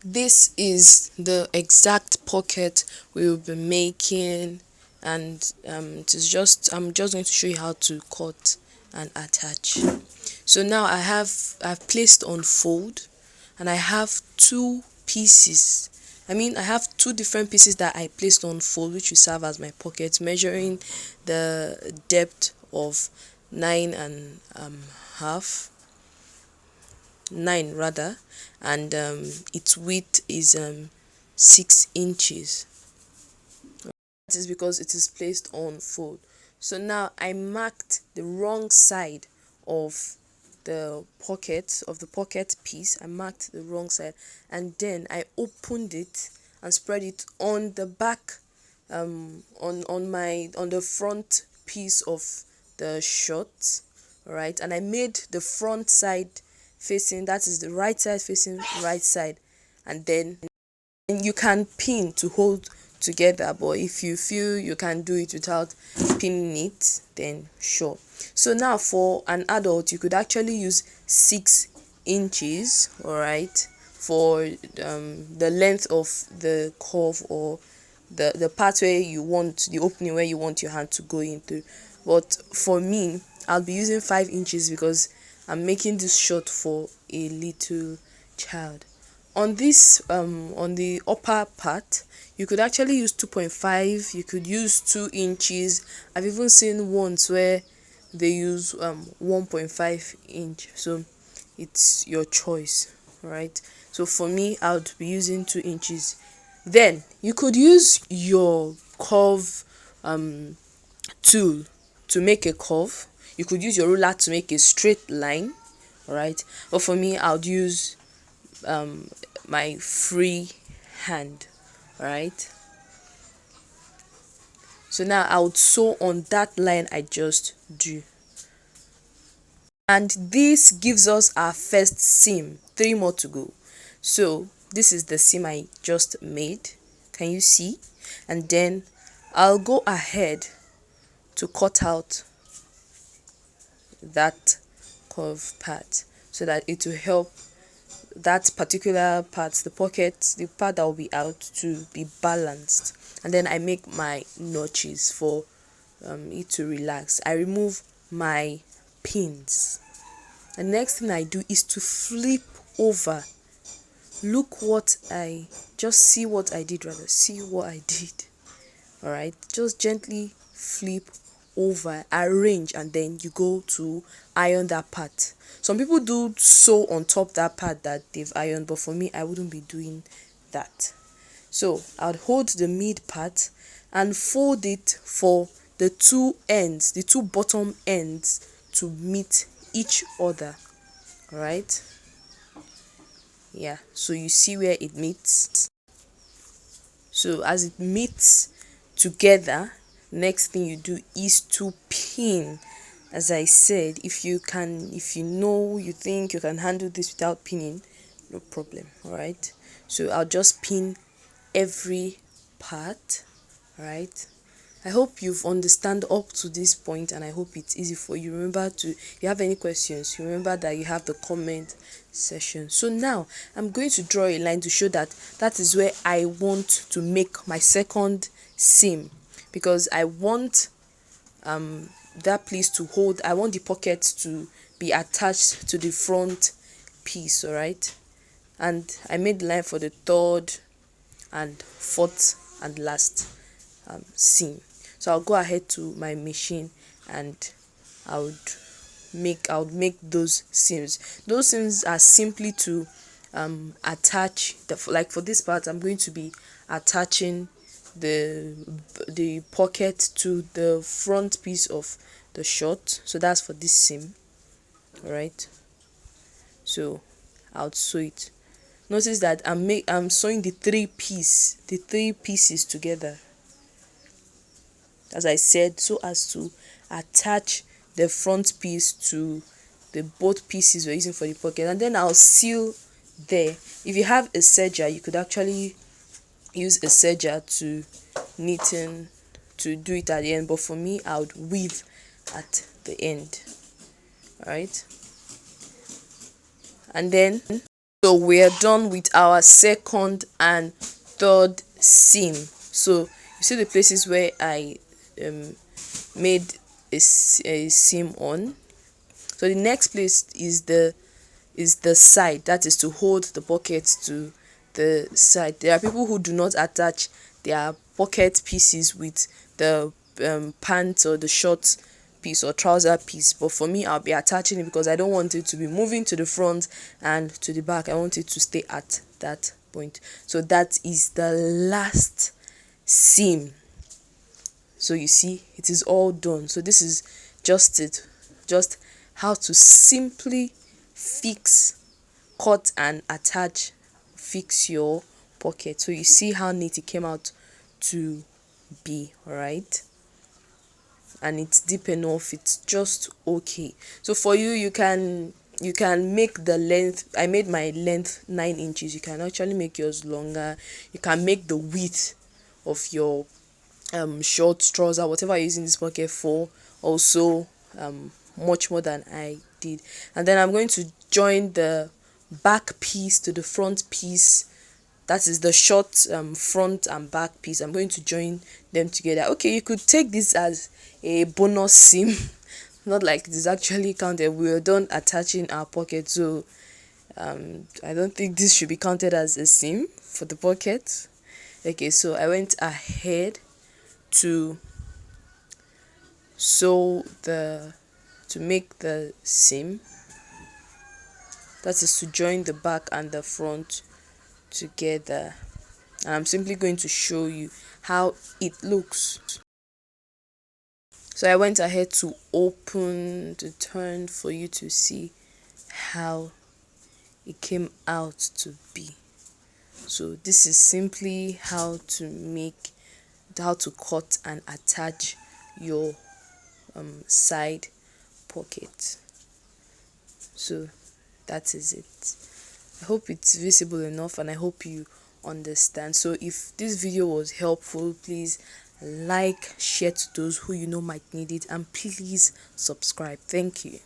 This is the exact pocket we will be making, and I'm just going to show you how to cut and attach. So now I've placed on fold, and I have two pieces. I have two different pieces that I placed on fold, which will serve as my pocket, measuring the depth of 9 and half, 9 rather, and its width is 6 inches. That is because it is placed on fold. So now I marked the wrong side of the pocket piece. I marked the wrong side, and then I opened it and spread it on the back, on the front piece of the short. All right, and I made the front side facing, that is the right side facing right side, and then you can pin to hold together, but if you feel you can do it without pinning it, then sure. So now for an adult, you could actually use 6 inches, all right, for the length of the curve, or the part where you want the opening, where you want your hand to go into. But for me, I'll be using 5 inches because I'm making this short for a little child. On this on the upper part, you could actually use 2.5, you could use 2 inches. I've even seen ones where they use 1.5 inch, so it's your choice, right? So for me, I would be using 2 inches. Then you could use your curve tool to make a curve. You could use your ruler to make a straight line, all right? But for me, I would use my free hand, right? So now I would sew on that line I just drew, and this gives us our first seam. 3 more to go. So this is the seam I just made, can you see? And then I'll go ahead to cut out that curve part so that it will help that particular part, the pocket, the part that will be out, to be balanced. And then I make my notches for it to relax. I remove my pins. The next thing I do is to flip over. Look what I just see what I did rather see what I did. All right, just gently flip over, arrange, and then you go to iron that part. Some people do sew on top that part that they've ironed, but for me, I wouldn't be doing that. So I'd hold the mid part and fold it for the two ends, the two bottom ends, to meet each other. All right, yeah, so you see where it meets. So as it meets together, next thing you do is to pin. As I said, if you know, you think you can handle this without pinning, no problem. All right, so I'll just pin every part. All right, I hope you've understand up to this point, and I hope it's easy for you. Remember to, if you have any questions, remember that you have the comment section. So now I'm going to draw a line to show that that is where I want to make my second seam, because I want that place to hold, I want the pocket to be attached to the front piece. All right, and I made the line for the third and fourth and last seam. So I'll go ahead to my machine, and I would make those seams. Those seams are simply to attach like for this part, I'm going to be attaching the pocket to the front piece of the short. So that's for this seam. All right, so I'll sew it. Notice that I'm sewing the three pieces together, as I said, so as to attach the front piece to the both pieces we're using for the pocket. And then I'll seal there. If you have a serger, you could actually use a serger to knitting to do it at the end, but for me, I would weave at the end. All right, and then So we're done with our second and third seam. So you see the places where I made a seam on. So the next place is the side, that is to hold the pocket to the side. There are people who do not attach their pocket pieces with the pants or the short piece or trouser piece, but for me, I'll be attaching it because I don't want it to be moving to the front and to the back. I want it to stay at that point. So that is the last seam. So you see, it is all done. So this is just it, just how to simply fix, cut and attach, fix your pocket. So you see how neat it came out to be, right? And it's deep enough, it's just okay. So for you, you can make the length. I made my length 9 inches. You can actually make yours longer. You can make the width of your short trouser, whatever you're using this pocket for, also much more than I did. And then I'm going to join the back piece to the front piece, that is the short front and back piece. I'm going to join them together. Okay, you could take this as a bonus seam not like it is actually counted. We are done attaching our pocket, so I don't think this should be counted as a seam for the pocket. Okay, so I went ahead to make the seam, that is to join the back and the front together, and I'm simply going to show you how it looks. So I went ahead to open the turn for you to see how it came out to be. So this is simply how to cut and attach your side pocket. So that is it. I hope it's visible enough and I hope you understand. So if this video was helpful, please like, share to those who you know might need it, and please subscribe. Thank you.